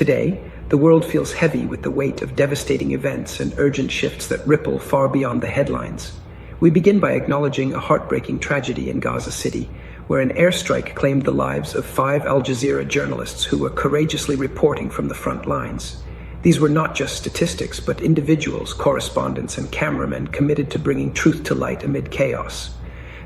Today, the world feels heavy with the weight of devastating events and urgent shifts that ripple far beyond the headlines. We begin by acknowledging a heartbreaking tragedy in Gaza City, where an airstrike claimed the lives of 5 Al Jazeera journalists who were courageously reporting from the front lines. These were not just statistics, but individuals, correspondents, and cameramen committed to bringing truth to light amid chaos.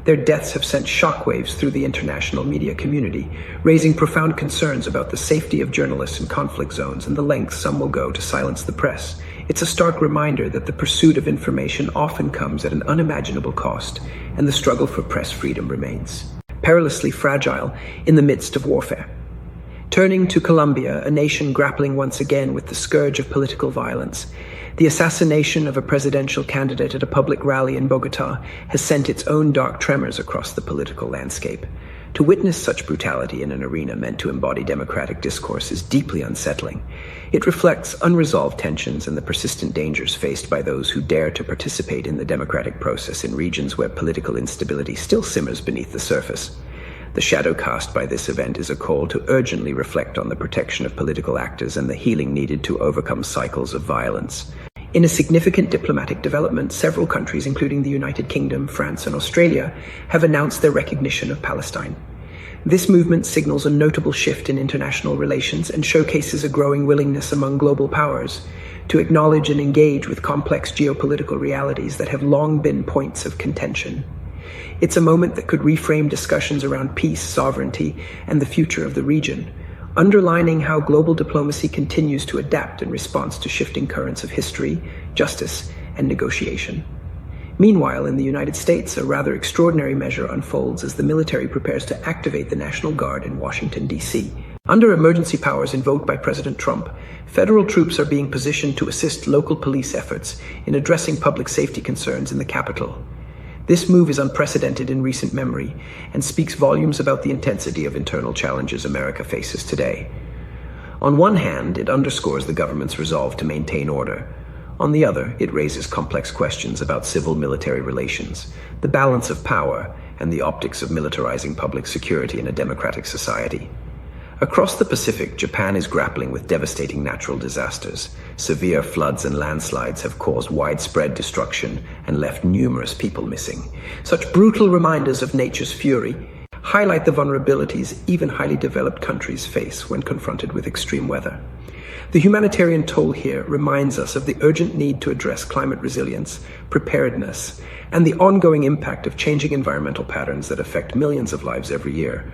Their deaths have sent shockwaves through the international media community, raising profound concerns about the safety of journalists in conflict zones and the lengths some will go to silence the press. It's a stark reminder that the pursuit of information often comes at an unimaginable cost, and the struggle for press freedom remains perilously fragile in the midst of warfare. Turning to Colombia, a nation grappling once again with the scourge of political violence, the assassination of a presidential candidate at a public rally in Bogota has sent its own dark tremors across the political landscape. To witness such brutality in an arena meant to embody democratic discourse is deeply unsettling. It reflects unresolved tensions and the persistent dangers faced by those who dare to participate in the democratic process in regions where political instability still simmers beneath the surface. The shadow cast by this event is a call to urgently reflect on the protection of political actors and the healing needed to overcome cycles of violence. In a significant diplomatic development, several countries, including the United Kingdom, France, and Australia, have announced their recognition of Palestine. This movement signals a notable shift in international relations and showcases a growing willingness among global powers to acknowledge and engage with complex geopolitical realities that have long been points of contention. It's a moment that could reframe discussions around peace, sovereignty, and the future of the region, underlining how global diplomacy continues to adapt in response to shifting currents of history, justice, and negotiation. Meanwhile, in the United States, a rather extraordinary measure unfolds as the military prepares to activate the National Guard in Washington, D.C. Under emergency powers invoked by President Trump, federal troops are being positioned to assist local police efforts in addressing public safety concerns in the Capitol. This move is unprecedented in recent memory and speaks volumes about the intensity of internal challenges America faces today. On one hand, it underscores the government's resolve to maintain order. On the other, it raises complex questions about civil-military relations, the balance of power, and the optics of militarizing public security in a democratic society. Across the Pacific, Japan is grappling with devastating natural disasters. Severe floods and landslides have caused widespread destruction and left numerous people missing. Such brutal reminders of nature's fury highlight the vulnerabilities even highly developed countries face when confronted with extreme weather. The humanitarian toll here reminds us of the urgent need to address climate resilience, preparedness, and the ongoing impact of changing environmental patterns that affect millions of lives every year.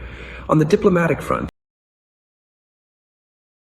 On the diplomatic front,